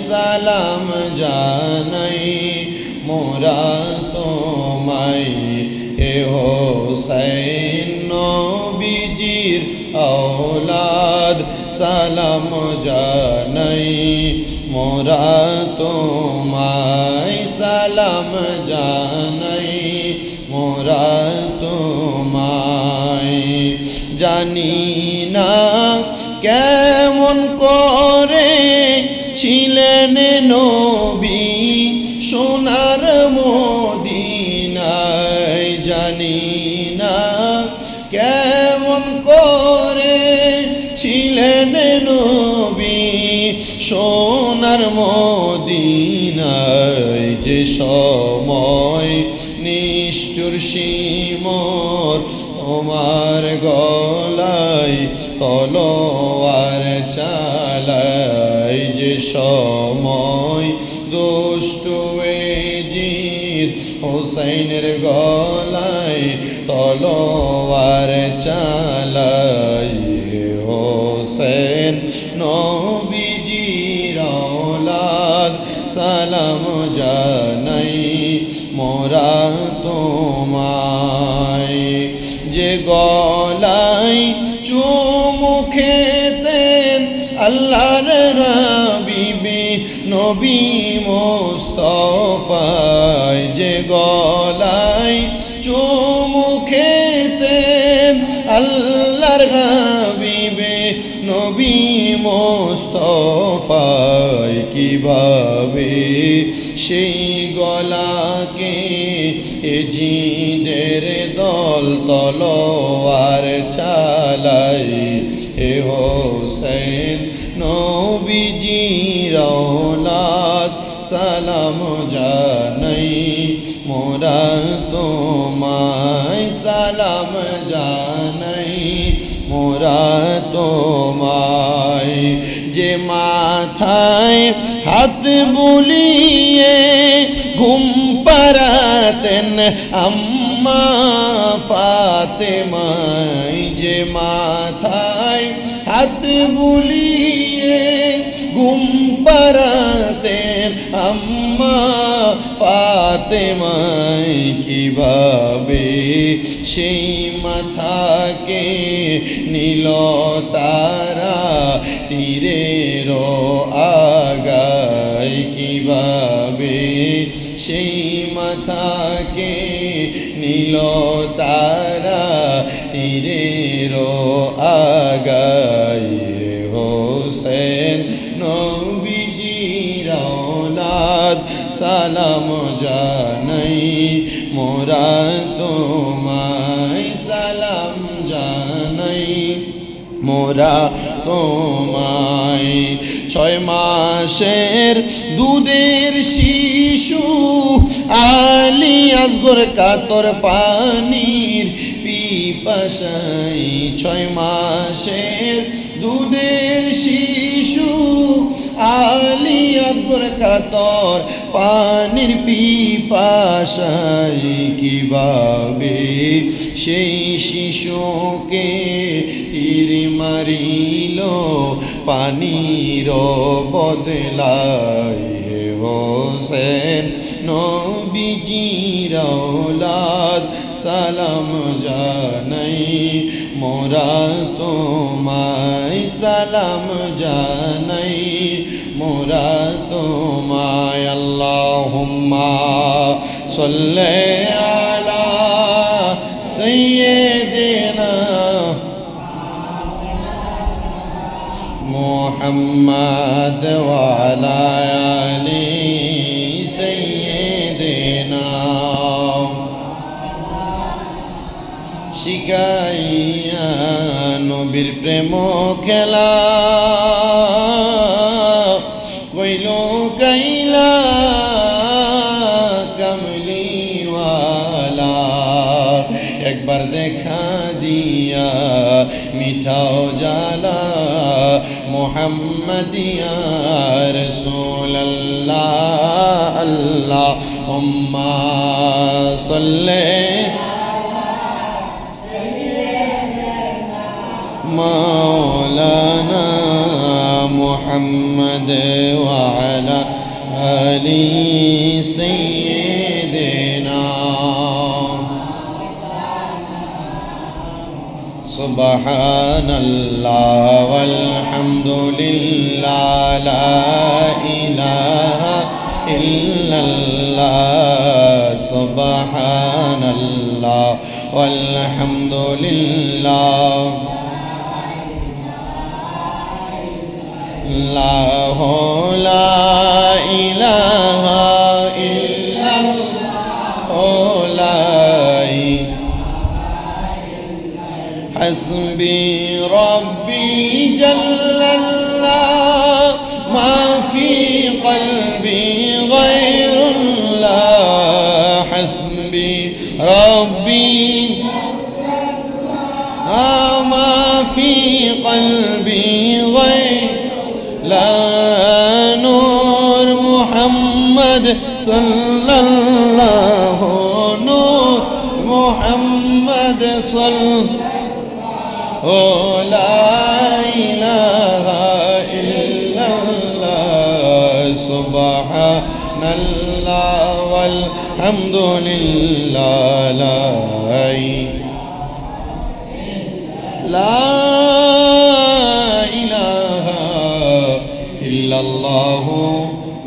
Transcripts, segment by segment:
সালাম জানাই মোরা তোমায় এ হোসেন নবীজির औलाद সালাম জানাই মোরা তোমায় সালাম জানাই মোরা তোমায় জানি না কেমন করে ছিলেন নবী সোনার মদিনায় জানি না কেমন করে ছিলেন নবী সোনার মদিনায় যে সময় নিষ্ঠুর সিমর তোমার গলায় তলোয়ার চালায় যে সময় দুষ্টু এজিদ হোসেনের গলায় তলোয়ার চালায় হোসেন নবীজির औलाद সালাম জানাই মোরা তোমায় যে গলায় চুমু খেতেন আল্লাহর হাবিবে নবী মুস্তাফায় যে গলায় চুমু খেতেন আল্লাহর হাবিবে নবী মুস্তাফায় কিভাবে সেই গলাকে এজিদের দল তলোয়ার চালাই এ হোসেন নবীজির औलाद সালাম জানাই মোরা তোমায় সালাম জানাই মোরা তোমায় যে মাথায় হাত বুলিয়ে ঘুম পাড়াতেন আম্মা ফাতেমায় যে মাথায় হাত বুলিয়ে ঘুম পাড়াতেন আম্মা ফাতেমায় কিভাবে সেই মাথাকে নীল তারা তীরের আগায় কিভাবে সেই মাথাকে নীল তারা তীরের আগায় হোসেন নবীজির औलाद সালাম জানাই মোরা তোমায় সালাম জানাই মোরা তোমায় 6 মাসের দুধের শিশু আলী আসগর কাতর পানির পিপাসায় 6 মাসের দুধের শিশু আলী আসগর কাতর পানির পিপাসায় কিভাবে সেই শিশুকে তীর মারিল পানির বদলায় হোসেন নবীজির औलाद সালাম জানাই মোরা তোমায় সালাম জানাই মোরা তোমায় আল্লাহুম্মা সাল্লি আলা সাইয়্যিদিনা মুহাম্মাদ ওয়া আলা আলি সাইয়্যিদিনা শিখাইয়া নবীর প্রেম খেলা কইল কাইলা কামলিওয়ালা একবার দেখা দিয়া মিঠাও জালা মুহাম্মাদিয়া রাসূলুল্লাহ আল্লাহুম্মা সাল্লি مولانا محمد وعلى آل سيدنا سبحان الله والحمد لله لا إله إلا الله سبحان الله والحمد لله الله لا إله إلا الله لا حسبي ربي جل الله ما في قلبي غير الله حسبي ربي ما في قلبي غير لا نور محمد صلى الله نور محمد صلى لا إله إلا الله سبحان الله والحمد لله لا إله إلا الله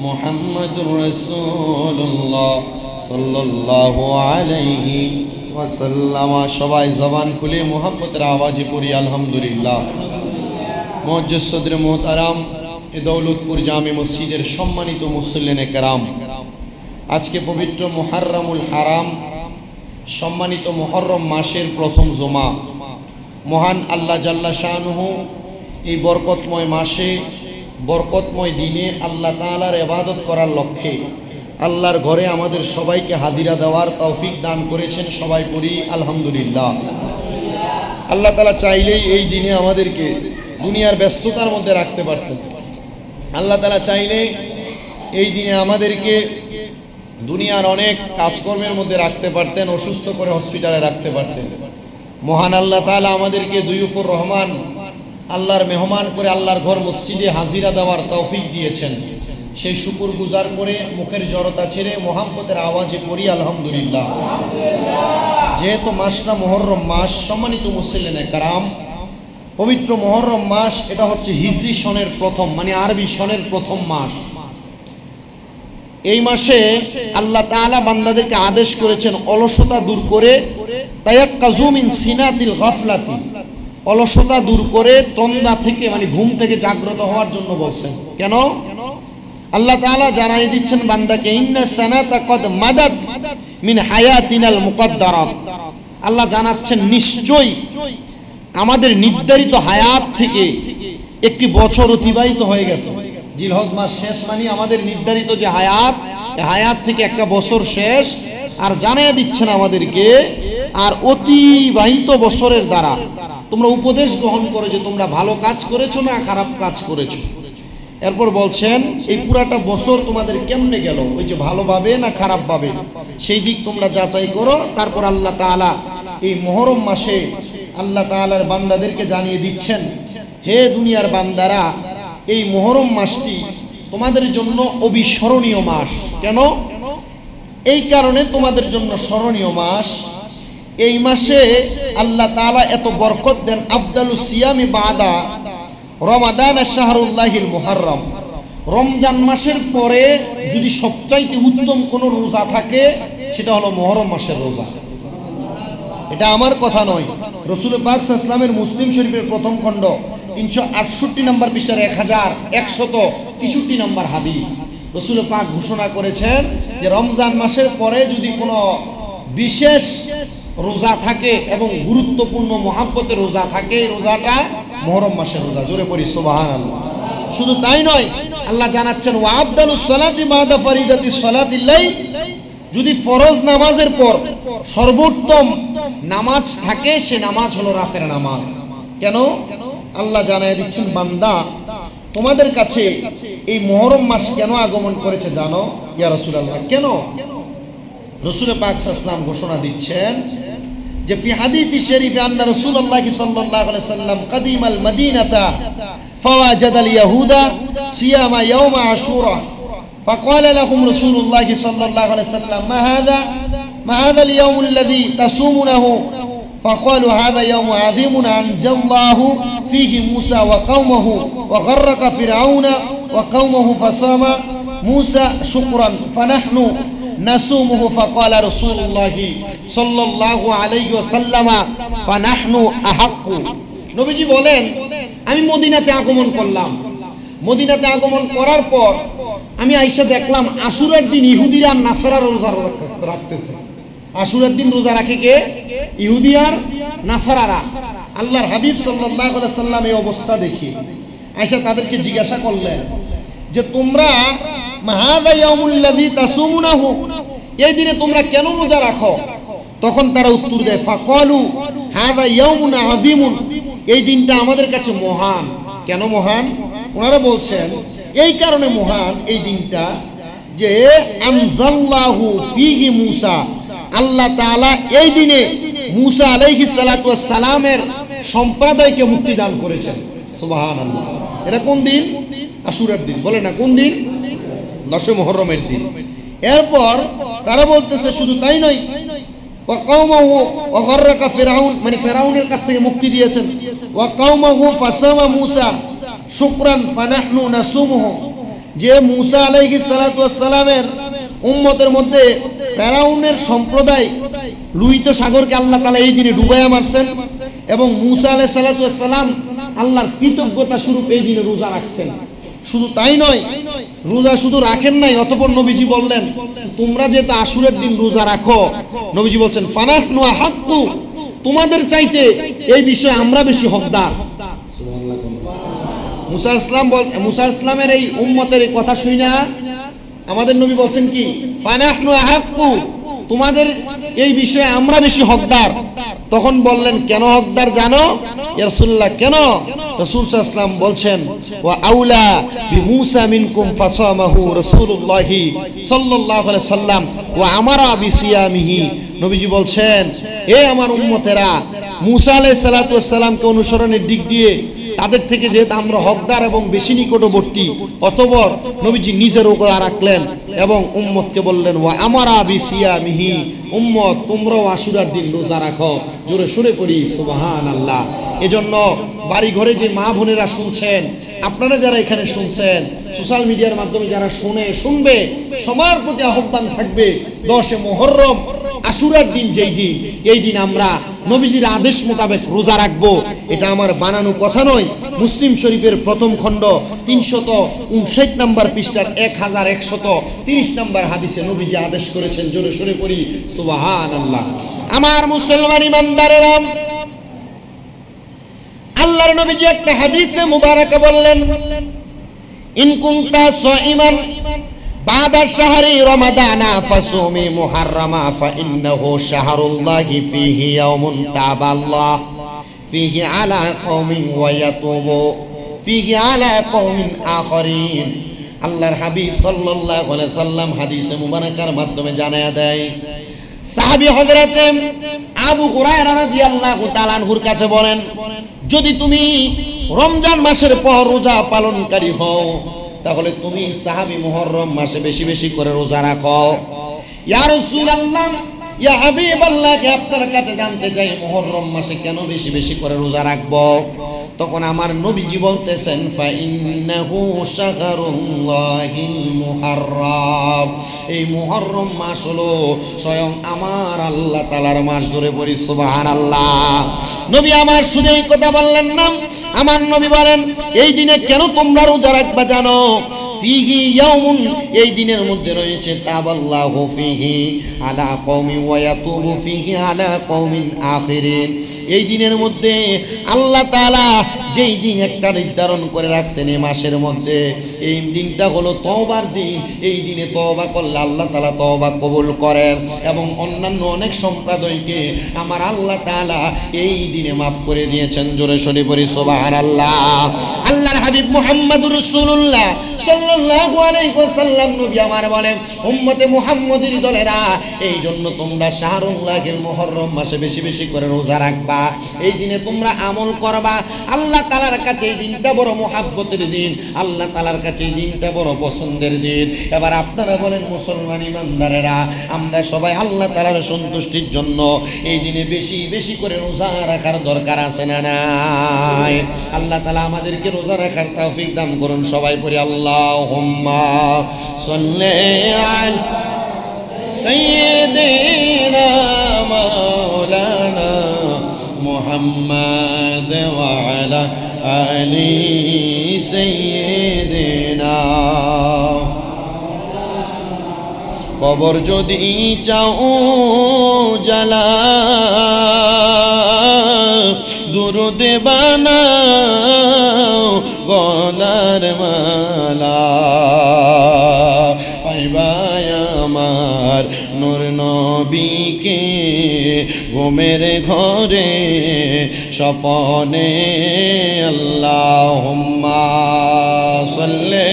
محمد رسول الله صلى الله عليه ওয়াসাল্লাম। সবাই জবান খুলে মুহাম্মতের আওয়াজে পড়ি আলহামদুলিল্লাহ। মুআজ্জিজ সদরে মুহতারাম, এ দৌলতপুর জামে মসজিদের সম্মানিত মুসল্লিনে কেরাম, আজকে পবিত্র মুহররমুল হারাম, সম্মানিত মুহররম মাসের প্রথম জুমা। মহান আল্লাহ জাল্লা শানুহু এই বরকতময় মাসে, বরকতময় দিনে আল্লাহ তাআলার ইবাদত করার লক্ষ্যে আল্লাহর ঘরে আমাদের সবাইকে হাজিরা দেওয়ার তৌফিক দান করেছেন। সবাই পড়ি আলহামদুলিল্লাহ। আল্লাহ তাআলা চাইলেই এই দিনে আমাদেরকে দুনিয়ার ব্যস্ততার মধ্যে রাখতে পারতেন। আল্লাহ তাআলা চাইলে এই দিনে আমাদেরকে দুনিয়ার অনেক কাজকর্মের মধ্যে রাখতে পারতেন, অসুস্থ করে হসপিটালে রাখতে পারতেন। মহান আল্লাহ তাআলা আমাদেরকে দুইফুর রহমান, আল্লাহর মেহমান করে আল্লাহর ঘর মসজিদে হাজিরা দেওয়ার তৌফিক দিয়েছেন। সেই শুকর গুজার করে মুখের জড়তা ছেড়ে মুহাম্মতের আওয়াজে পড়ি আলহামদুলিল্লাহ। যেহেতু মাসটা মুহররম মাস, সম্মানিত মুসল্লিনে কেরাম, পবিত্র মুহররম মাস, এটা হচ্ছে হিজরি সনের প্রথম, মানে আরবি সনের প্রথম মাস। এই মাসে আল্লাহ তাআলা বান্দাদেরকে আদেশ করেছেন অলসতা দূর করে, তায়াক্কাজু মিন সিনাতিল গাফলাতি, অলসতা দূর করে তন্দ্রা থেকে, মানে ঘুম থেকে জাগ্রত হওয়ার জন্য বলছেন। কেন? আল্লাহ তাআলা জানাই দিচ্ছেন বান্দাকে, ইন্না সানাতা কদ মাদাত মিন হায়াতিনাল মুকদ্দারাত। আল্লাহ জানাচ্ছেন নিশ্চয়ই আমাদের নির্ধারিত হায়াত থেকে একটি বছর অতিবাহিত হয়ে গেছে। জিলহজ মাস শেষ মানে আমাদের নির্ধারিত যে হায়াত, হায়াত থেকে একটা বছর শেষ। আর জানাই দিচ্ছেন আমাদেরকে, আর অতিবাহিত বছরের দ্বারা তোমরা উপদেশ গ্রহণ করো যে তোমরা ভালো কাজ করেছো না খারাপ কাজ করেছো। এরপর বলছেন এই পুরাটা বছর তোমাদের কেমনে গেল, ওই যে ভালোভাবে না খারাপভাবে, সেই দিক তোমরা যাচাই করো। তারপর আল্লাহ তাআলা এই মুহররম মাসে আল্লাহ তাআলার বান্দাদেরকে জানিয়ে দিচ্ছেন, হে দুনিয়ার বান্দারা, এই মুহররম মাসটি তোমাদের জন্য অবিস্মরণীয় মাস। কেন? এই কারণে তোমাদের জন্য স্মরণীয় মাস। এই মাসে আল্লাহ তাআলা এত বরকত দেন। আফদালুস সিয়ামি বাদা রমাদান শাহরুল্লাহিল মুহররম, রমজান মাসের পরে যদি সবচাইতে উত্তম কোন রোজা থাকে সেটা হলো মুহররম মাসের রোজা। এটা আমার কথা নয়, রাসূল পাক সাল্লাল্লাহু আলাইহি ওয়াসাল্লামের মুসলিম শরীফের প্রথম খণ্ড 368 নম্বর পৃষ্ঠার 1163 নম্বর হাদিস। রাসূল পাক ঘোষণা করেছেন যে রমজান মাসের পরে যদি কোনো বিশেষ রোজা থাকে এবং গুরুত্বপূর্ণ মুহাব্বতের রোজা থাকে, রোজাটা মুহররম মাসের রোজা। জোরে পড়ি সুবহানাল্লাহ। শুধু তাই নয়, আল্লাহ জানাচ্ছেন ওয়া আফদালুস সালাতি বাদা ফরিদাতিস সালাতিল লাইল, যদি ফরজ নামাজের পর সর্বোত্তম নামাজ থাকে সে নামাজ হলো রাতের নামাজ। কেন? আল্লাহ জানায় দিচ্ছেন, বান্দা তোমাদের কাছে এই মুহররম মাস কেন আগমন করেছে জানো? ইয়া রাসূলুল্লাহ, কেন? রাসূল পাক সাল্লাল্লাহু আলাইহি ওয়াসাল্লাম ঘোষণা দিচ্ছেন যে ফি হাদিস শরীফে আন্না রাসূলুল্লাহ সাল্লাল্লাহু আলাইহি ওয়াসাল্লাম কাদিমাল মদিনাতা ফাওয়াজাদাল ইয়াহুদা সিয়ামা ইয়াউমা আশুরা فقال لهم رسول الله صلى الله عليه وسلم ما هذا اليوم الذي تصومونه فقالوا هذا يوم عظيم أنجى الله فيه موسى وقومه وغرق فرعون وقومه فصام موسى شكرا فنحن نصومه فقال رسول الله صلى الله عليه وسلم فنحن أحق নবীজি বলেন আমি মদিনাতে আগমন করলাম মদিনাতে আগমন করার পর আমি আয়েশা দেখলাম আশুরার দিন ইহুদিরা আর নাসারা রোজা রাখতেছে আশুরার দিন রোজা রাখে কে ইহুদি আর নাসারারা আল্লাহর হাবিব সাল্লাল্লাহু আলাইহি সাল্লাম এই অবস্থা দেখি আয়েশা তাদেরকে জিজ্ঞাসা করলেন যে তোমরা মাহাযা ইয়াউমুল লাযী তাসুমুনাহু এই দিনে তোমরা কেন রোজা রাখো তখন তারা উত্তর দেয় ফাকালু হাযা ইয়াউমুন আযীমুন এই দিনটা আমাদের কাছে মহান কেন মহান ওনারা বলছেন এই কারণে মহান এই দিনটা যে আনজাল্লাহু ফীহি মূসা আল্লাহ তাআলা এই দিনে মূসা আলাইহিস সালাতু ওয়াস সালামের সম্প্রদায়কে মুক্তি দান করেছেন সুবহানাল্লাহ এটা কোন দিন আশুরার দিন বলে না কোন দিন 10 মুহররমের দিন এরপর তারা বলতেছে শুধু তাই নয় ওয়া কওমাহু ওয়া গররাকা ফিরাউন মানে ফিরাউনের কাছ থেকে মুক্তি দিয়েছেন ওয়া কওমাহু ফাসামা মূসা শুকরান ফানাহনু নাসুমুহু যে মূসা আলাইহিস সালাতু ওয়াস সালামের উম্মতের মধ্যে ফিরাউনের সম্প্রদায় লুহিত সাগরকে আল্লাহ তাআলা এই দিনে ডুবাইয়া মারছেন এবং মূসা আলাইহিস সালাতু ওয়াস সালাম আল্লাহর কৃতজ্ঞতা স্বরূপ এই দিনে রোজা রাখছেন শুধু তাই নয় রোজা শুধু রাখেন নাই অতঃপর নবীজি বললেন তোমরা যেটা আশুরের দিন রোজা রাখো নবীজি বলছেন ফানাহনু আহাক্কু তোমাদের চাইতে এই বিষয়ে আমরা বেশি হকদার সুবহানাল্লাহ মুসা ইসলামের এই উম্মতের এই কথা শুনে আমাদের নবী বলছেন কি ফানাহনু আহাক্কু তোমাদের এই বিষয়ে আমরা বেশি হকদার তখন বললেন কেন হকদার জানো ইয়া রাসূলুল্লাহ কেন রাসূল সাল্লাল্লাহু আলাইহি ওয়াসাল্লাম বলছেন ওয়া আউলা বিমূসা মিনকুম ফাসামাহু রাসূলুল্লাহ সাল্লাল্লাহু আলাইহি ওয়াসাল্লাম ওয়া আমারা বিসিয়ামিহি নবীজি বলছেন হে আমার উম্মতেরা মূসা আলাইহিস সালাতু ওয়াস সালামকে অনুসরণের দিক দিয়ে তাদের থেকে যেহেতু আমরা হকদার এবং বেশি নিকটবর্তী অতঃপর নবীজি নিজের রোজা রাখলেন এবং উম্মতকে বললেন ওয়া আমারা বিসিয়ামিহি উম্মত তোমরাও আশুরার দিন রোজা রাখো জোরে সুরে পড়ি সুবহানাল্লাহ এজন্য বাড়ি ঘরে যে মা বোনেরা শুনছেন আপনারা যারা এখানে শুনছেন সোশ্যাল মিডিয়ার মাধ্যমে যারা শুনবে সবার প্রতি আহ্বান থাকবে 10 মুহররম আশুরার দিন যেই দিন এই দিন আমরা নবীজির আদেশ মোতাবেক রোজা রাখবো এটা আমার বানানো কথা নয় মুসলিম শরীফের প্রথম খণ্ড 359 নম্বর পৃষ্ঠার 1130 নম্বর হাদিসে নবীজি আদেশ করেছেন জোরে সুরে পড়ি সুবহানাল্লাহ আমার মুসলমান ইমানদারেরা আল্লাহর নবীজি একটা হাদিসে মুবারাকা বললেন ইন কুনতা সাইমান বাদা শাহরি রমাদানা ফাসুমি মুহাররামা ফাইন্নাহু শাহরুল্লাহি ফীহি ইয়াউমুন তাবাল্লাহ ফীহি আলা কওমিন ওয়া ইয়াতুবু ফীহি আলা কওমিন আখরিন আল্লাহর হাবিব সাল্লাল্লাহু আলাইহি সাল্লাম হাদিসে মুবারাকার মাধ্যমে জানায়া দেয় সাহাবী হযরত আবু হুরায়রা রাদিয়াল্লাহু তাআলা আনহুর কাছে বলেন যদি তুমি রমজান মাসের পর রোজা পালনকারী হও তাহলে তুমি সাহাবী মুহররম মাসে বেশি বেশি করে রোজা রাখো ইয়া রাসূলুল্লাহ ইয়া হাবিবাল্লাহ আপনার কাছে জানতে চাই মুহররম মাসে কেন বেশি বেশি করে রোজা রাখবো তখন আমার নবীজি বলতেছেন ফাইন্নাহু শাহরুল্লাহিল মুহাররম এই মুহররম মাস হলো স্বয়ং আমার আল্লাহ তাআলার মাস ধরে পড়ি সুবহানাল্লাহ নবী আমার শুধু এই কথা বললেন না আমার নবী বলেন এই দিনে কেন তোমরা রোজা রাখবা জানো ফীহি ইয়াউমুন এই দিনের মধ্যে রয়েছে তাবাল্লাহু ফীহি আলা কওমি ওয়া ইয়াতুবু ফীহি আলা কওমিন আখিরিন এই দিনের মধ্যে আল্লাহ তাআলা যেই দিন একটা নির্ধারণ করে রাখছেন এই মাসের মধ্যে এই দিনটা হলো তওবার দিন এই দিনে তওবা করলে আল্লাহ তাআলা তওবা কবুল করেন এবং অন্যান্য অনেক সম্প্রদায়কে আমার আল্লাহ তাআলা এই দিনে maaf করে দিয়েছেন জোরে শুনে পড়ি সুবহানাল্লাহ আল্লাহর হাবিব মুহাম্মদুর রাসূলুল্লাহ সাল্লাল্লাহু আলাইহি ওয়াসাল্লাম নবী আমার বলেন, উম্মতে মুহাম্মদের দলেরা, এই জন্য তোমরা শাহরুল্লাহিল মুহররম মাসে বেশি বেশি করে রোজা রাখবা। এই দিনে তোমরা আমল করবা। আল্লাহ তাআলার কাছে এই দিনটা বড় মুহাব্বতের দিন, আল্লাহ তাআলার কাছে এই দিনটা বড় পছন্দের দিন। এবার আপনারা বলেন মুসলমান ইমানদারেরা, আমরা সবাই আল্লাহ তাআলার সন্তুষ্টির জন্য এই দিনে বেশি বেশি করে রোজা রাখার দরকার আছে না নাই? আল্লাহ তাআলা আমাদেরকে রোজা রাখার তৌফিক দান করুন। সবাই পড়ি আল্লাহুম্মা সাল্লি আলা সাইয়্যিদিনা মাওলানা মুহাম্মাদ ওয়া আলা আলি সাইয়্যিদিনা। কবর যদি চাও জ্বালা, দুরুদ বানাও গলার মালা, পাইবাই আমার নূর নবীকে ঘুমের ঘরে স্বপনে। আল্লাহুম্মা সাল্লি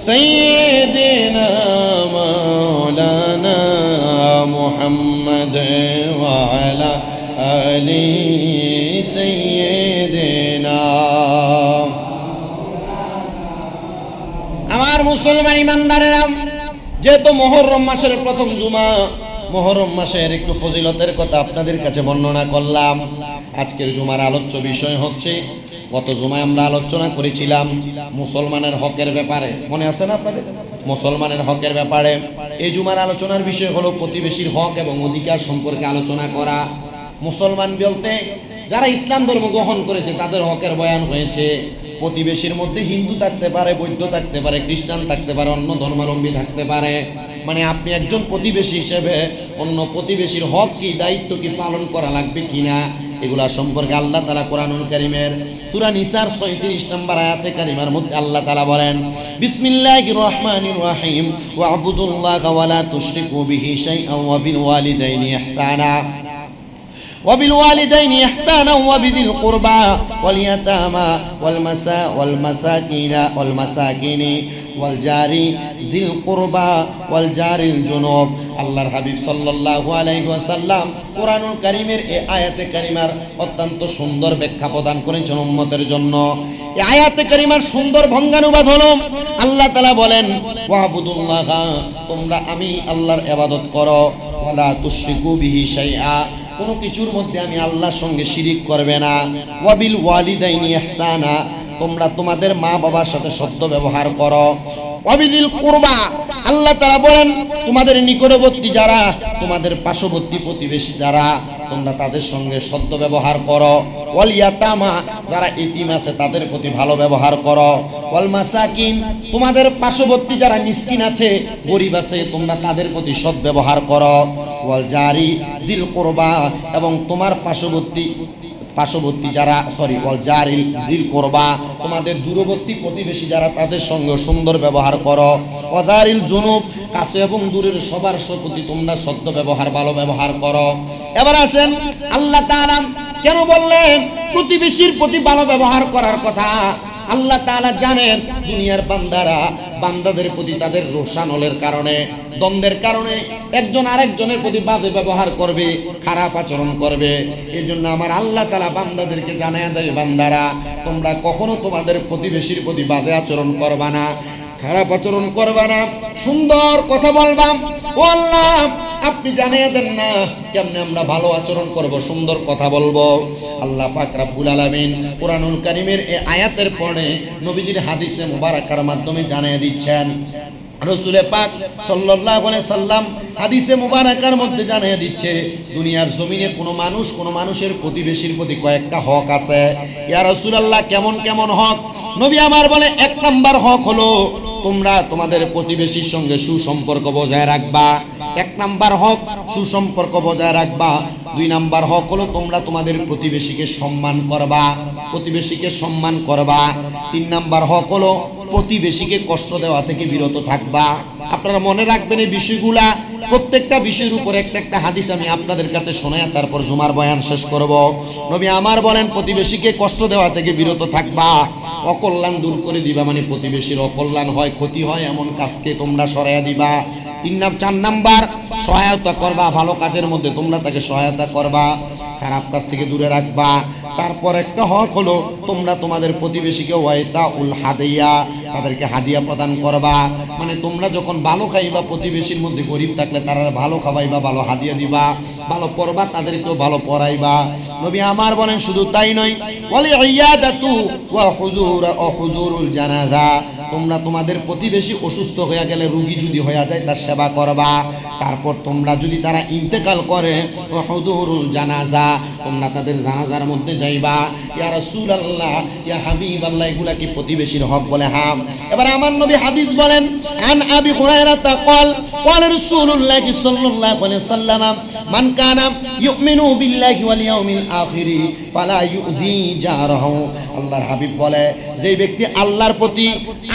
সাইয়্যিদিনা মাওলানা মুহাম্মদ ওয়া আলা আলি সাইয়্যিদিনা। আমার মুসলমান ইমানদারেরা, যেহেতু মুহররম মাসের প্রথম জুমা, মুহররম মাসের একটু ফজিলতের কথা আপনাদের কাছে বর্ণনা করলাম। আজকের জুমার আলোচ্য বিষয় হচ্ছে, গত জুমায় আমরা আলোচনা করেছিলাম মুসলমানের হকের ব্যাপারে, মনে আছে না আপনাদের? মুসলমানের হকের ব্যাপারে এই জুমার আলোচনার বিষয় হলো প্রতিবেশীর হক এবং অধিকার সম্পর্কে আলোচনা করা। মুসলমান বলতে যারা ইসলাম ধর্ম গ্রহণ করেছে তাদের হকের বয়ান হয়েছে। প্রতিবেশীর মধ্যে হিন্দু থাকতে পারে, বৌদ্ধ থাকতে পারে, খ্রিস্টান থাকতে পারে, অন্য ধর্মাবলম্বী থাকতে পারে। মানে আপনি একজন প্রতিবেশী হিসেবে অন্য প্রতিবেশীর হক কি, দায়িত্ব কি পালন করা লাগবে কিনা, এগুলা সম্পর্কে আল্লাহ তাআলা কোরআনুল কারীমের সূরা নিসার ৩৬ নম্বর আয়াতে কারিমার মধ্যে আল্লাহ তাআলা বলেন, বিসমিল্লাহির রহমানির রহিম, ওয়া'বুদুল্লাহা ওয়া লা তুশরিকু বিহি শাইআন ওয়া বিল ওয়ালিদাইনি ইহসানা وبالوالدين إحسانا وبذي القربى واليتامى والمساكين والجار ذي القربى والجار الجنوب। আল্লাহর হাবিব সাল্লাল্লাহু আলাইহি ওয়াসাল্লাম কোরআনুল কারীমের এই আয়াতে কারিমার অত্যন্ত সুন্দর ব্যাখ্যা প্রদান করেছেন উম্মতের জন্য। এই আয়াতে কারিমার সুন্দর ভঙ্গানুবাদ হলো, আল্লাহ তাআলা বলেন, ওয়া'বুদুল্লাহা, তোমরা আমি আল্লাহর ইবাদত করো, ওয়া লা তুশরিকু বিহি শাইআ, কোনো কিছুর মধ্যে আমি আল্লাহর সঙ্গে শিরিক করবে না। ওয়াবিল ওয়ালিদাইনি ইহসানা, তোমরা তোমাদের মা বাবার সাথে সদ্য ব্যবহার করো। ওয়াবিদিল কুরবা, আল্লাহ তাআলা বলেন তোমাদের নিকটবর্তী যারা, তোমাদের পার্শ্ববর্তী প্রতিবেশী যারা, তোমরা তাদের সঙ্গে সদ্য ব্যবহার করো। ওয়াল ইয়াতামা, যারা ইতিম আছে তাদের প্রতি ভালো ব্যবহার করো। ওয়াল মাসাকিন, তোমাদের পার্শ্ববর্তী যারা মিসকিন আছে, গরীব আছে, তোমরা তাদের প্রতি সৎ ব্যবহার করো। ওয়াল জারি জিল কুরবা, এবং তোমার পার্শ্ববর্তী যারা ওয়াল জারিল জিল কুরবা, তোমাদের দূরবর্তী প্রতিবেশী যারা, তাদের সঙ্গে সুন্দর ব্যবহার করো। ওয়াদারিল জুনুব, কাছে এবং দূরের সবার প্রতি তোমরা সদ্য ব্যবহার, ভালো ব্যবহার করো। এবার আসেন, আল্লাহ তাআলা কেন বললেন প্রতিবেশীর প্রতি ভালো ব্যবহার করার কথা? আল্লাহ তাআলা জানেন দুনিয়ার বান্দাদের প্রতি তাদের রোষানলের কারণে, দ্বন্দ্বের কারণে একজন আরেকজনের প্রতি বাজে ব্যবহার করবে, খারাপ আচরণ করবে। এই জন্য আমার আল্লাহ তাআলা বান্দাদেরকে জানায় দেয়, বান্দারা তোমরা কখনো তোমাদের প্রতিবেশীর প্রতি বাজে আচরণ করবা না, খারাপ আচরণ করবা না, সুন্দর কথা বলবা। ও আল্লাহ, আপনি জানিয়ে দেন না কেমনে আমরা ভালো আচরণ করব, সুন্দর কথা বলবো। আল্লাহ পাক রব্বুল আলামিন কোরআনুল কারীমের এই আয়াতের পরে নবীজির হাদিসে মুবারাকার মাধ্যমে জানিয়ে দিচ্ছেন। রাসূল পাক সাল্লাল্লাহু আলাইহি সাল্লাম হাদিসে মুবারাকার মধ্যে জানিয়ে দিচ্ছে, দুনিয়ার জমিনে কোনো মানুষের প্রতিবেশীর প্রতি কয়েকটা হক আছে। ইয়া রাসূলুল্লাহ, কেমন কেমন হক? নবী আমার বলে, এক নাম্বার হক হলো তোমরা তোমাদের প্রতিবেশীর সঙ্গে সুসম্পর্ক বজায় রাখবা। এক নাম্বার হক সুসম্পর্ক বজায় রাখবা। দুই নাম্বার হক হলো তোমরা তোমাদের প্রতিবেশীকে সম্মান করবা। তিন নাম্বার হক হলো প্রতিবেশীকে কষ্ট দেওয়া থেকে বিরত থাকবা। আপনারা মনে রাখবেন এই বিষয়গুলা, প্রত্যেকটা বিষয়ের উপর একটা একটা হাদিস আমি আপনাদের কাছে শোনায় তারপর জুমার বয়ান শেষ করব। নবী আমার বলেন, প্রতিবেশীকে কষ্ট দেওয়া থেকে বিরত থাকবা, অকল্যাণ দূর করে দিবা, মানে প্রতিবেশীর অকল্যাণ হয়, ক্ষতি হয় এমন কাজকে তোমরা সরাইয়া দিবা। 4 নাম্বার, সহায়তা করবা, ভালো কাজের মধ্যে তোমরা তাকে সহায়তা করবা, খারাপ কাজ থেকে দূরে রাখবা। তারপর একটা হক হলো তোমরা তোমাদের প্রতিবেশীকে ওয়াইতা উল হাদিয়া, তাদেরকে হাদিয়া প্রদান করবা, মানে তোমরা যখন ভালো খাইবা, প্রতিবেশীর মধ্যে গরিব থাকলে তারা ভালো খাওয়াইবা, ভালো হাদিয়া দিবা, ভালো পড়বা, তাদেরকেও ভালো পড়াইবা। নবী আমার বলেন শুধু তাই নয়, ওয়াল ইয়াদাতু ওয়া হুজুরুল জানাজা, তোমরা তোমাদের প্রতিবেশী অসুস্থ হয়ে গেলে, রোগী যদি হয়ে যায় তার সেবা করবা। তারপর তোমরা যদি তারা ইন্তেকাল করে, হুজুরুল জানাজা, তোমরা তাদের জানাজার মধ্যে যাইবা। ইয়া রাসূলুল্লাহ, ইয়া হাবিবাল্লাহ, এগুলা কি প্রতিবেশীর হক? বলে হ্যাঁ। এবার আমার নবী হাদিস বলেন, আন আবি হুরায়রা ক্বাল ক্বালা রাসূলুল্লাহ সাল্লাল্লাহু আলাইহি ওয়াসাল্লাম, মান কানা ইউমিনু বিল্লাহি ওয়াল ইয়াউমিল আখির ফালা ইউজি জারহু। আল্লাহর হাবিব বলে, যে ব্যক্তি আল্লাহর প্রতি,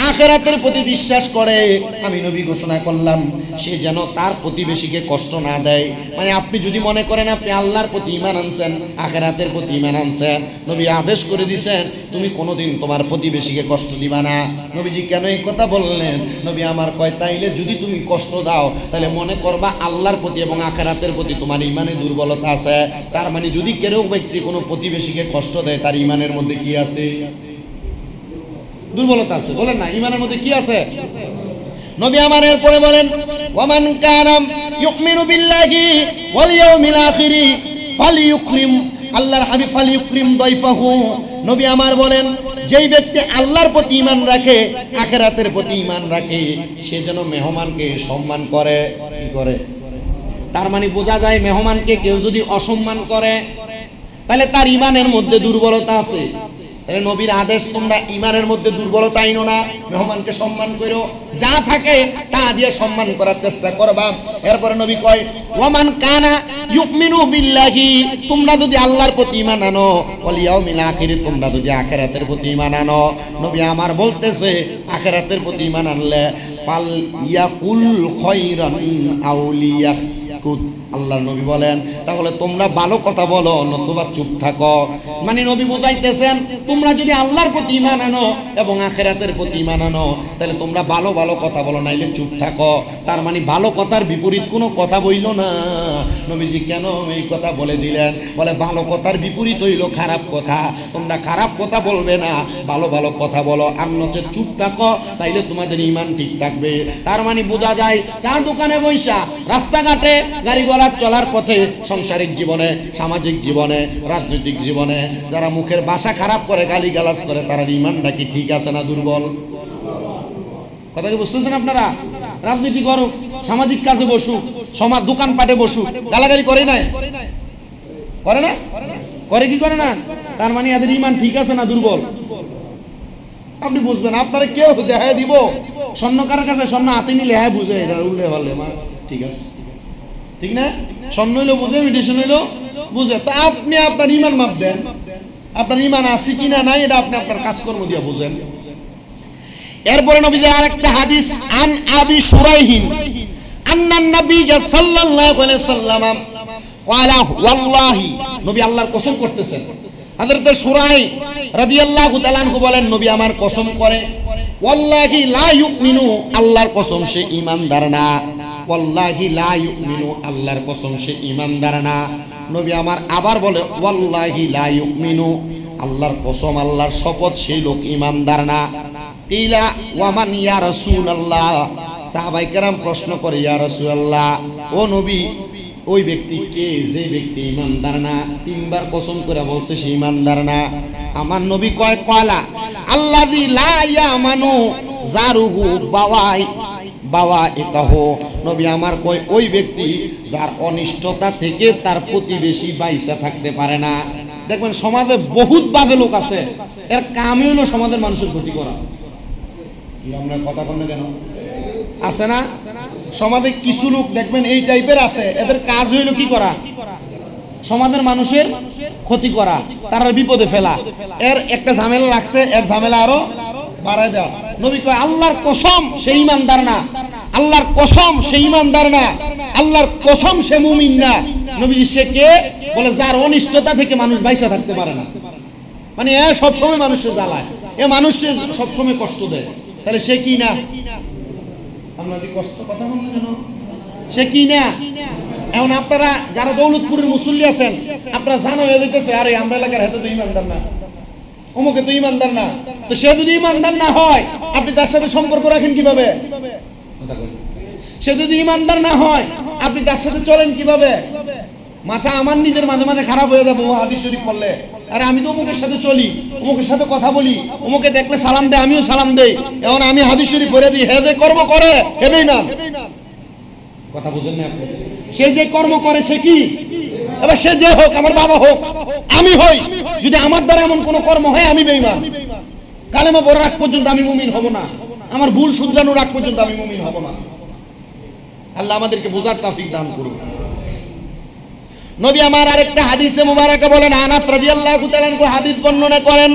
আখিরাতের প্রতি বিশ্বাস করে, আমি নবী ঘোষণা করলাম সে যেন তার প্রতিবেশীকে কষ্ট না দেয়। মানে আপনি যদি মনে করেন আপনি আল্লাহর প্রতি ঈমান আনছেন, আখিরাতের প্রতি ঈমান আনছেন, নবী আদেশ করে দিয়েছেন তুমি কোনোদিন তোমার প্রতিবেশীকে কষ্ট দিবা না। নবীজি কেন এই কথা বললেন? নবী আমার কয়, তাইলে যদি তুমি কষ্ট দাও তাহলে মনে করবা আল্লাহর প্রতি এবং আখিরাতের প্রতি তোমার ঈমানে দুর্বলতা আছে। তার মানে যদি কেউ ব্যক্তি কোনো প্রতিবেশীকে কষ্ট দেয়, তার ঈমানের মধ্যে কি আছে? দুর্বলতা আছে। বলেন না, ঈমানের মধ্যে কি আছে? নবী আমার এরপরে বলেন, ওয়ামান কানা ইউমিনু বিল্লাহি ওয়াল ইয়াউমিল আখির ফালিয়ুকরিম, আল্লাহর হাবিব ফালিয়ুকরিম দাইফাহু। নবী আমার বলেন, যেই ব্যক্তি আল্লাহর প্রতি ঈমান রাখে, আখিরাতের প্রতি ঈমান রাখে, সে যেন মেহমানকে সম্মান করে। কি করে? তার মানে বোঝা যায় মেহমানকে কেউ যদি অসম্মান করে তাহলে তার ঈমানের মধ্যে দুর্বলতা আছে। তাহলে নবীর আদেশ, তোমরা ঈমানের মধ্যে দুর্বলতা আইনো না, মেহমানকে সম্মান করো, যা থাকে তা দিয়ে সম্মান করার চেষ্টা করবা। এরপরে নবী কয়, ওয়ামান কানা ইউমিনু বিল্লাহি, তোমরা যদি আল্লাহর প্রতি ঈমান আনো, ওয়াল ইয়াউমিল আখির, তোমরা যদি আখিরাতের প্রতি ঈমান আনো, নবী আমার বলতেছে আখিরাতের প্রতি ঈমান আনলে ফাল ইয়াকুল খায়রান আও লিয়াসকুত। আল্লাহর নবী বলেন, তাহলে তোমরা ভালো কথা বলো নতুবা চুপ থাকো। মানে নবী বুঝাইতেছেন, তোমরা যদি আল্লাহর প্রতি ঈমান আনো এবং আখিরাতের প্রতি ঈমান আনো, তাহলে তোমরা ভালো ভালো কথা বলো, নাইলে চুপ থাকো। তার মানে ভালো কথার বিপরীত কোনো কথা বইলো না। নবীজি কেন এই কথা বলে দিলেন? বলে ভালো কথার বিপরীত হইল খারাপ কথা। তোমরা খারাপ কথা বলবে না, ভালো ভালো কথা বলো, আর নচেত চুপ থাকো, তাইলে তোমাদের ঈমান ঠিক থাকবে। তার মানে বোঝা যায়, চা দোকানে বৈশা, রাস্তাঘাটে, গাড়ি ঘোড়া চলার পথে, সাংসারিক জীবনে, সামাজিক জীবনে, রাজনৈতিক জীবনে যারা মুখের ভাষা খারাপ করে, গালিগালাজ করে, তার ঈমানটা কি ঠিক আছে না দুর্বল? কথা কি বুঝতেছেন আপনারা? রাজনীতি করুক, সামাজিক কাজে বসুক, সমাজ দোকানপাটে বসুক, গালাগালি করে না? করে না? করে কি করে না? তার মানে এদের ঈমান ঠিক আছে না দুর্বল? আপনি বুঝবেন। আপনারা কেউ দেখায় দিব, স্বর্ণকার কাছে স্বর্ণ হাতে নিলে হ্যাঁ বুঝে, এটা উল্লে পারলে মা ঠিক আছে, ঠিক না? স্বর্ণ হইলো বুঝে, মিটেশন হইলো বুঝে। তো আপনি আপনার ঈমান মাপ দেন, আপনার ঈমান আছে কিনা নাই এটা আপনি আপনার কাজকর্ম দিয়ে বুঝেন। এরপরে নবীজির আরেকটা হাদিস, আন আবি শুরাইহিন আন্নান নবী সাল্লাল্লাহু আলাইহি সাল্লাম ক্বালা ওয়াল্লাহি, নবী আল্লাহর কসম করতেছেন। হযরত শুরাই রাদিয়াল্লাহু তাআলা আনহু বলেন, নবী আমার কসম করে, ওয়াল্লাহি লা ইউমিনু, আল্লাহর কসম সে ঈমানদার না। ওয়াল্লাহি লা ইউমিনু, আল্লাহর কসম সে ঈমানদার না। নবী আমার আবার বলে, ওয়াল্লাহি লা ইউমিনু, আল্লাহর কসম, আল্লাহর শপথ, সেই লোক ঈমানদার না। কিলা ওয়ামান ইয়া রাসূলুল্লাহ, সাহাবায়ে কেরাম প্রশ্ন করে, ইয়া রাসূলুল্লাহ, ও নবী, ওই ব্যক্তি কে যে ব্যক্তি ঈমানদার না? 3 বার কসম করে বলছে সে ঈমানদার না। আমার নবী কয়, ক্বালা আল্লাযী লা ইয়ামানু জারুহু বাওয়াইকাহু, নবী আমার কয়, ওই ব্যক্তি যার অনিষ্টতা থেকে তার প্রতিবেশী বাইসা থাকতে পারে না। দেখবেন সমাজে বহুত বাজে লোক আছে, এর কামই হলো সমাজের মানুষের ক্ষতি করা। আমরা কথা বললে কেন? আছে না সমাজে কিছু লোক দেখবেন এই টাইপের আছে, এদের কাজ হইলো কি করা? সমাজের মানুষের ক্ষতি করা, তারা বিপদে ফেলা। এর একটা ঝামেলা লাগছে, এর ঝামেলা আরো বাড়ায় দেওয়া। নবী কয়, আল্লাহর কসম সে ঈমানদার না। আল্লাহর কসম সে ঈমানদার না, আল্লাহর কসম সে মুমিন না। নবীজি সে কে বলে? যার অনিষ্টতা থেকে মানুষ বাইসা থাকতে পারে না, মানে এ সবসময় মানুষকে জ্বালায়, এ মানুষকে সবসময় কষ্ট দেয়। তাহলে সে কি না? আপনাদের কষ্ট কথা বল না কেন? সে কি না? এখন আপনারা যারা দৌলতপুরের মুসল্লি আছেন, আপনারা জানো হয়ে যেতেছে আরে আমরা এলাকার হাতে তো ঈমানদার না, অমুকে তো ঈমানদার না। তো সে যদি ঈমানদার না হয় আপনি তার সাথে সম্পর্ক রাখেন কিভাবে? সে যদি ঈমানদার না হয় আপনি তার সাথে চলেন কিভাবে? মাথা আমার নিজের মাঝে মাঝে খারাপ হয়ে যাবে হাদিস শরীফ পড়লে। আরে আমি তো অমুকের সাথে চলি, অমুকের সাথে কথা বলি, অমুকে দেখলে সালাম দেয়, আমিও সালাম দেই, এখন আমি হাদিস শরীফ পড়ে দিই, হে যে কর্ম করে হেবেই না। কথা বুঝেন না আপনি? সে যে কর্ম করে সে কি? এবার সে যে হোক, আমার বাবা হোক, আমি হই, যদি আমার দ্বারা এমন কোন কর্ম হয় আমি বেঈমান। কালেমা পড়ার আগ পর্যন্ত আমি মুমিন হব না, আমার ভুল শুধরানোর আগ পর্যন্ত আমি মুমিন হব না। আল্লাহ আমাদেরকে বোঝার তৌফিক দান করুন। নবী আমার আরেকটা হাদিসে মুবারাকা বলেন, আনাস রাদিয়াল্লাহু তাআলা আনহু হাদিস বর্ণনা করেন,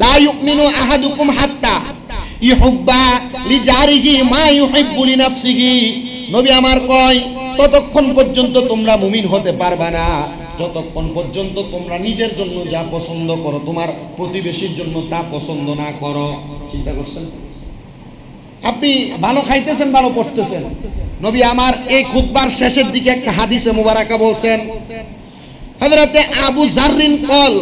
লা ইউমিনু আহাদুকুম হাত্তা ইউহিব্বা লিজারিহি মা ইউহিব্বু লিনাফসিহি। নবী আমার কয়, ততক্ষণ পর্যন্ত তোমরা মুমিন হতে পারবা না যতক্ষণ পর্যন্ত তোমরা নিজের জন্য যা পছন্দ করো তোমার প্রতিবেশীর জন্য তা পছন্দ না করো। চিন্তা করছেন? আপনি ভালো খাইতেছেন, ভালো পড়তেছেন, নবী আমার এই খুতবার শেষের দিকে একটা হাদিসে মুবারাকা বলছেন, হযরতে আবু যাররিন কল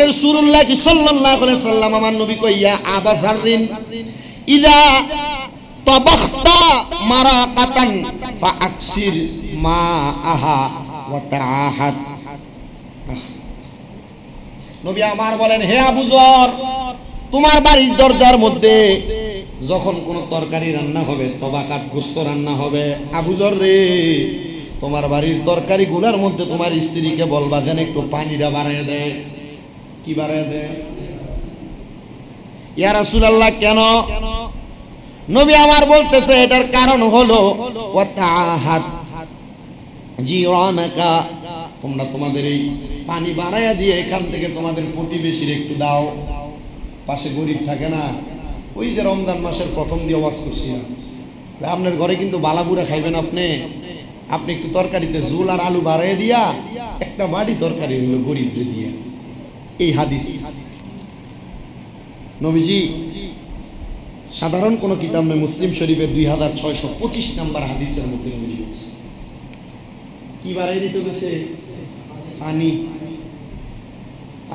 রাসূলুল্লাহ সাল্লাল্লাহু আলাইহি সাল্লাম, আমার নবী কই, ইয়া আবু যাররিন ইযা তাবাখতা মারাকাতান ফাআকসির মাআহা ওয়া তাআহাদ। নবী আমার বলেন, হে আবু যর, তোমার বাড়ির দরজার মধ্যে যখন কোন তরকারি রান্না হবে, তবাকাত গোশত রান্না হবে, আবু যর রে, তোমার বাড়ির তরকারি গুলার মধ্যে তোমার স্ত্রীকে বলবা যেন একটু পানিটা বাড়ায় দেয়। কি বাড়ায় দেয়? ইয়া রাসূলুল্লাহ কেন? নবী আমার বলতেছে এটার কারণ হলো ওয়া তাআহাদ জিরানাকা, তোমরা তোমাদের এই পানি বাড়ায়া দিয়ে এখান থেকে তোমাদের প্রতিবেশীর একটু দাও। পাশে গরিব থাকে না, ওই যে রমজান মাসের প্রথম দিয়ে ওয়াজ করছি না, আপনার ঘরে কিন্তু বালাপুরা খাইবেন আপনি, আপনি একটু তরকারিতে ঝোল আর আলু বাড়াইয়া দিয়া একটা বাড়ি তরকারি হইল গরিবদের দিয়ে। এই হাদিস নবীজি সাধারণ কোন কিতাব নয়, মুসলিম শরীফের 2625 নম্বর হাদিসের মধ্যে নবীজি বলছে। কি বাড়াই দিতে গেছে? পানি,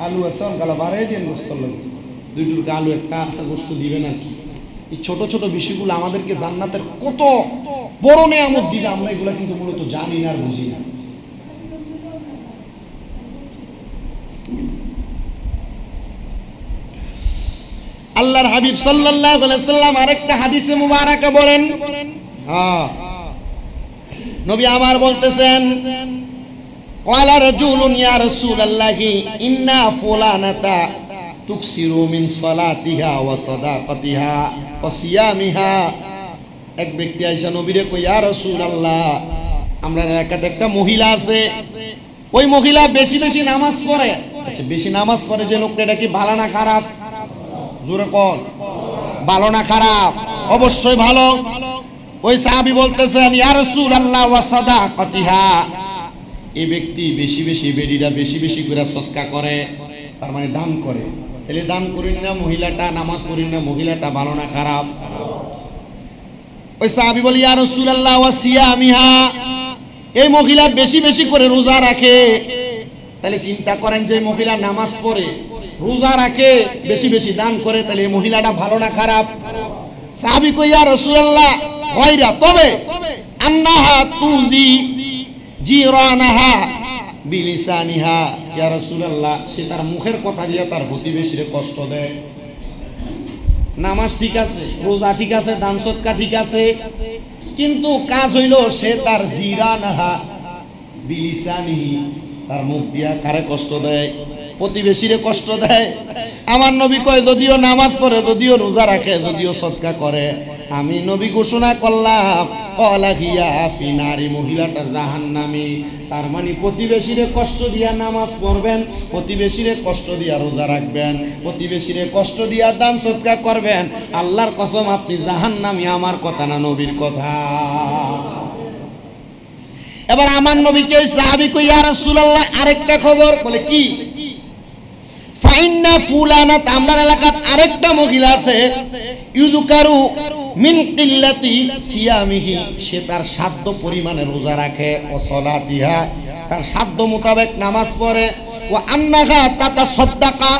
আলু আসাম গালা বাড়াই দিয়ে গোস্ত লাগে, দুই টুকরা আলু একটা গোস্ত দিবেন আর কি। এই ছোট ছোট বিষয়গুলো আমাদেরকে জান্নাতের কত বড় নেয়ামত দিবে, আমরা এগুলা কিন্তু মূলত জানি না আর বুঝি না। আল্লাহর হাবিব সাল্লাল্লাহু আলাইহি সাল্লাম আরেকটা হাদিসে মুবারাকা বলেন, নবী আমার বলতেছেন, ক্বালা রাজুলুন ইয়া রাসূলুল্লাহি ইন্না ফুলানাতা তুকসিরু মিন সালাতিহা ওয়া সাদাকাতিহা ওয়া সিয়ামিহা। এক ব্যক্তি আয়েশা নবীরে কই, ইয়া রাসূলুল্লাহ, আমরা এলাকাতে একটা মহিলা আছে, ওই মহিলা বেশি বেশি নামাজ পড়ে। আচ্ছা, বেশি নামাজ পড়ে যে লোকটা, এটা কি ভালো না খারাপ? জোরে কোন, ভালো না খারাপ? অবশ্যই ভালো। ওই সাহাবী বলতেছেন, ইয়া রাসূলুল্লাহ ওয়া সাদাকাতিহা, এই ব্যক্তি বেশি বেশি বেডিরা বেশি বেশি করে সদকা করে, তার মানে দান করে। তাহলে দান করেন না মহিলাটা, নামাজ পড়েন না মহিলাটা, ভালো না খারাপ? ওই সাহাবী বলে, ইয়া রাসূলুল্লাহ ওয়া সিয়ামিহা, এই মহিলা বেশি বেশি করে রোজা রাখে। তাহলে চিন্তা করেন, যে মহিলা নামাজ পড়ে, রোজা রাখে, বেশি বেশি দান করে, তাহলে এই মহিলাটা ভালো না খারাপ? সাহাবী কই, ইয়া রাসূলুল্লাহ গায়রা, তবে আন্নাহা তুজি জিরানাহা বিলিসানিহা, ইয়া রাসূলুল্লাহ, সে তার মুখের কথা দিয়ে তার প্রতিবেশীরে কষ্ট দেয়। নামাজ ঠিক আছে, রোজা ঠিক আছে, দান সদকা ঠিক আছে, কিন্তু কাজ হইল সে তার জিরানাহা বিলিসানিহি, তার মুখ দিয়া কারে কষ্ট দেয়? প্রতিবেশীরে কষ্ট দেয়। আমার নবী কয়, যদিও নামাজ পড়ে, যদিও রোজা রাখে, যদিও সদকা করে, আমি নবী ঘোষণা করলাম ক্বালা হিয়া ফি নারি, মহিলাটা জাহান্নামী। তার মানে প্রতিবেশীরে কষ্ট দিয়া নামাজ পড়বেন, প্রতিবেশীরে কষ্ট দিয়া রোজা রাখবেন, প্রতিবেশীরে কষ্ট দিয়া দান সদকা করবেন, আল্লাহর কসম আপনি জাহান্নামী। আমার কথা না, নবীর কথা। এবার আমার নবীকে ওই সাহাবী কই, ইয়া রাসূলুল্লাহ আরেকটা খবর। বলে কি? ফাইন্না ফুলানাত, আমার এলাকার আরেকটা মহিলা আছে, ইউযকারু মিন কিল্লাতি সিয়ামিহি, সে তার সাধ্য পরিমাণে রোজা রাখে, ও সলাতিহা, তার সাধ্য মোতাবেক নামাজ পড়ে, ও আন্নাহা তাতাসাদদাকা,